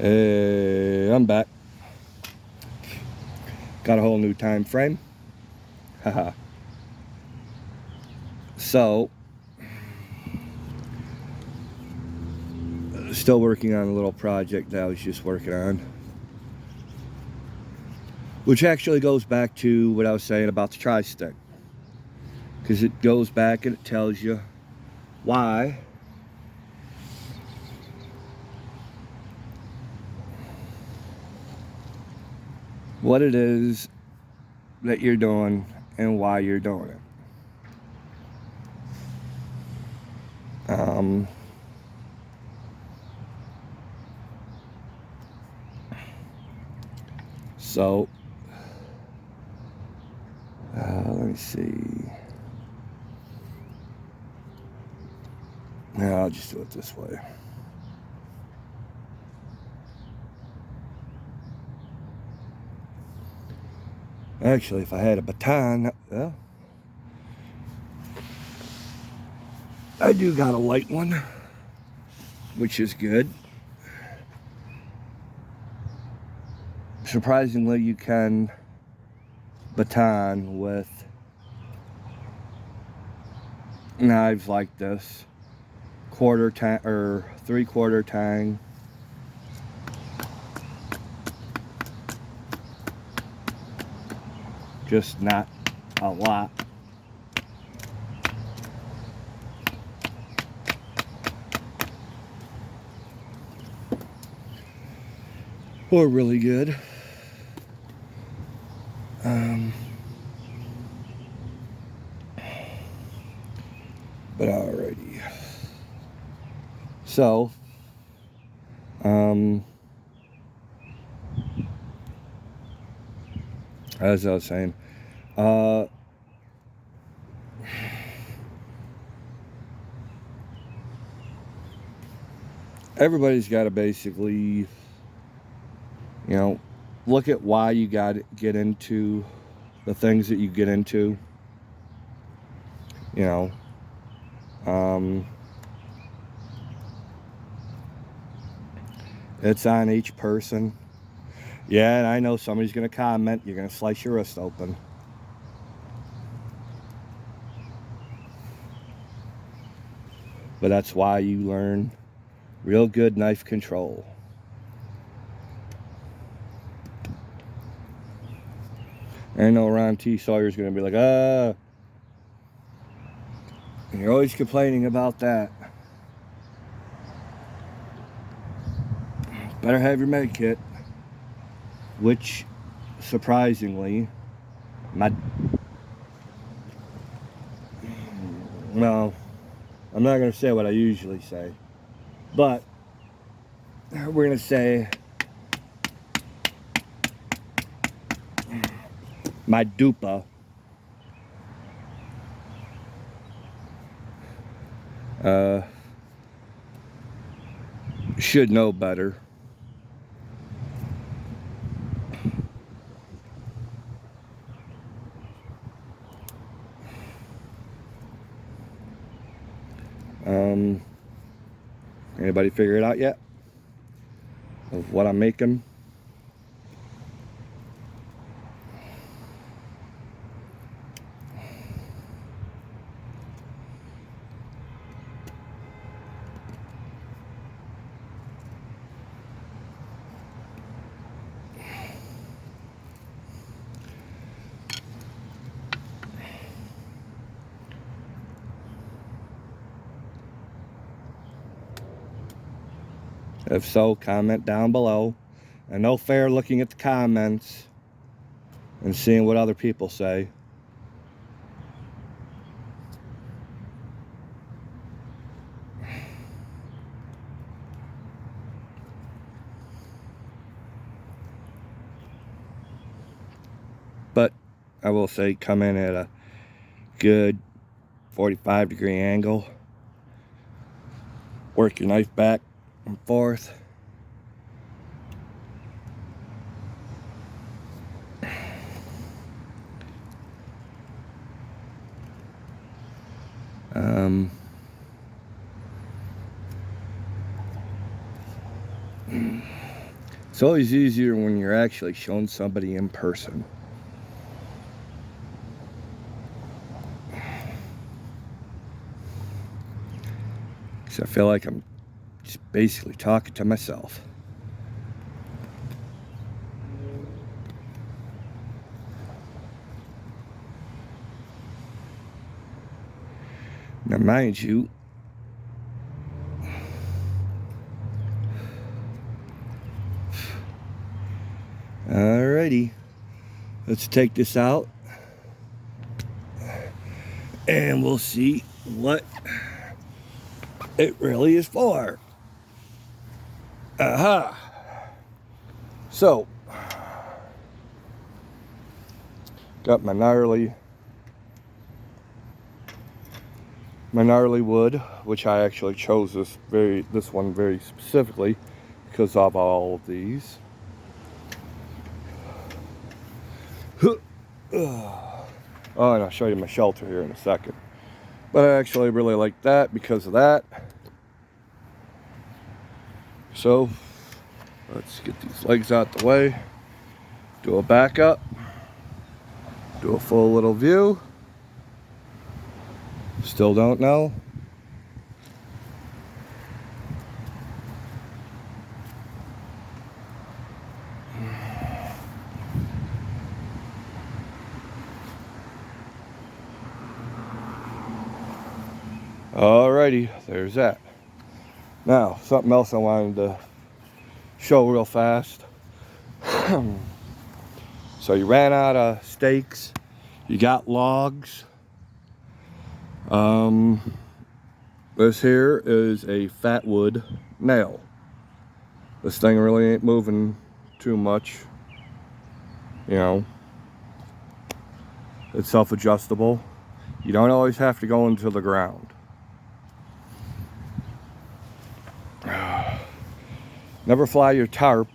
I'm back. Got a whole new time frame. Haha. So, still working on a little project that I was just working on. Which actually goes back to what I was saying about the tri-stick. Because it goes back and it tells you why what it is that you're doing and why you're doing it. So, let me see. Yeah, I'll just do it this way. Actually, if I had a baton, well, I do got a light one, which is good. Surprisingly, you can baton with knives like this, quarter tang or 3/4 tang. Just not a lot. Or really good. But alrighty. So, as I was saying, everybody's got to basically, look at why you got to get into the things that you get into. It's on each person. Yeah, and I know somebody's going to comment, you're going to slice your wrist open. But that's why you learn real good knife control. I know Ron T. Sawyer's going to be like, and you're always complaining about that. Better have your med kit. Which, surprisingly, well, I'm not going to say what I usually say, but we're going to say my dupa should know better. Anybody figure it out yet? Of what I'm making? If so, comment down below. And no fair looking at the comments and seeing what other people say. But I will say, come in at a good 45-degree angle. Work your knife back and forth. It's always easier when you're actually showing somebody in person. Because I feel like I'm just basically talking to myself. Now, mind you, alrighty, let's take this out and we'll see what it really is for. Aha! So, got my gnarly wood, which I actually chose this one very specifically because of all of these. Oh, and I'll show you my shelter here in a second. But I actually really like that because of that. So, let's get these legs out the way. Do a backup. Do a full little view. Still don't know. Alrighty, there's that. Now, something else I wanted to show real fast. So you ran out of stakes, you got logs. This here is a fat wood nail. This thing really ain't moving too much. You know, it's self-adjustable. You don't always have to go into the ground. Never fly your tarp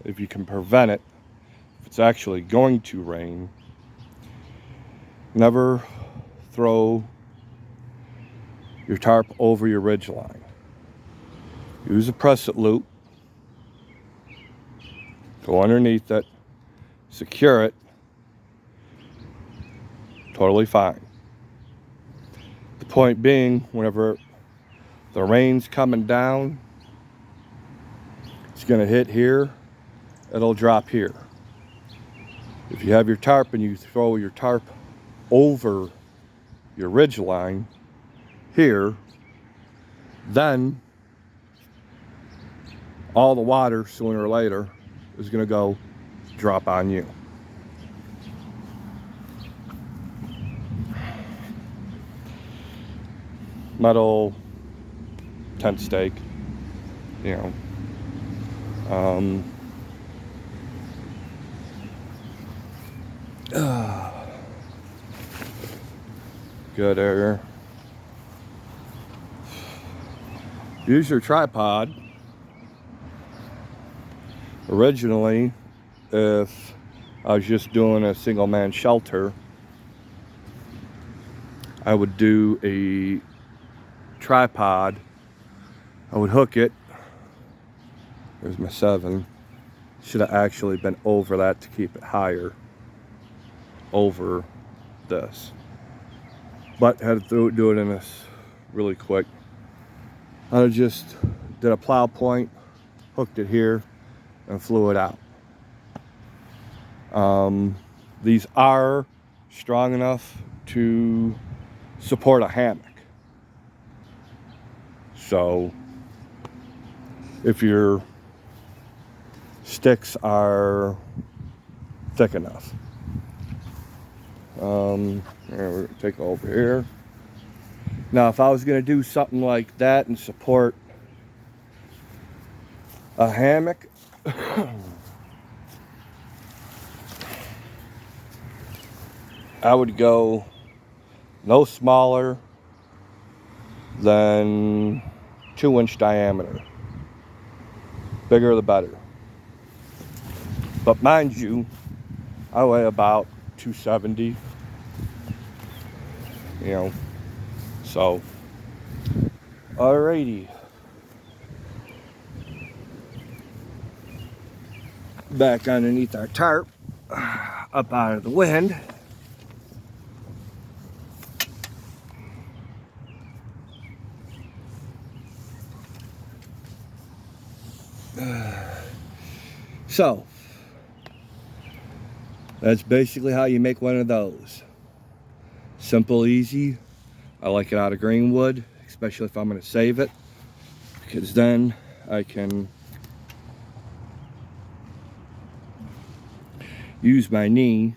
if you can prevent it. If it's actually going to rain, never throw your tarp over your ridge line. Use a press-it loop. Go underneath it. Secure it. Totally fine. The point being, whenever the rain's coming down, it's going to hit here, it'll drop here. If you have your tarp and you throw your tarp over your ridge line here, then all the water sooner or later is going to go drop on you. Metal tent stake, you know. Good area. Use your tripod. Originally, if I was just doing a single man shelter, I would do a tripod. I would hook it. There's my 7. Should have actually been over that to keep it higher over this, but had to do it in this really quick. I just did a plow point, hooked it here, and flew it out. These are strong enough to support a hammock. So if your sticks are thick enough. We're gonna take over here. Now, if I was gonna do something like that and support a hammock, I would go no smaller than 2-inch diameter. Bigger the better. But mind you, I weigh about 270. You know, so alrighty. back underneath our tarp, up out of the wind. So that's basically how you make one of those. Simple, easy. I like it out of Greenwood, especially if I'm going to save it, because then I can use my knee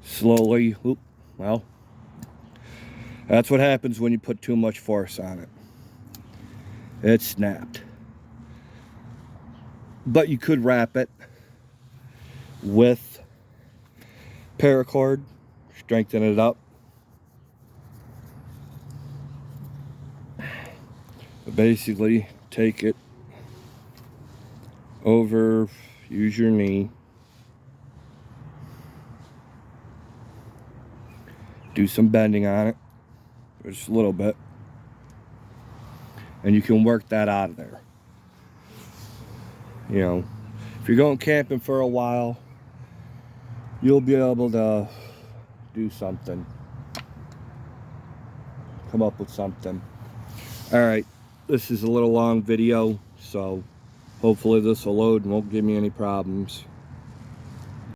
slowly. Oop, well, that's what happens when you put too much force on it. It snapped. But you could wrap it with paracord, strengthen it up. But basically, take it over, use your knee, do some bending on it, just a little bit, and you can work that out of there. You know, if you're going camping for a while, you'll be able to do something, come up with something. All right, this is a little long video, so hopefully this will load and won't give me any problems.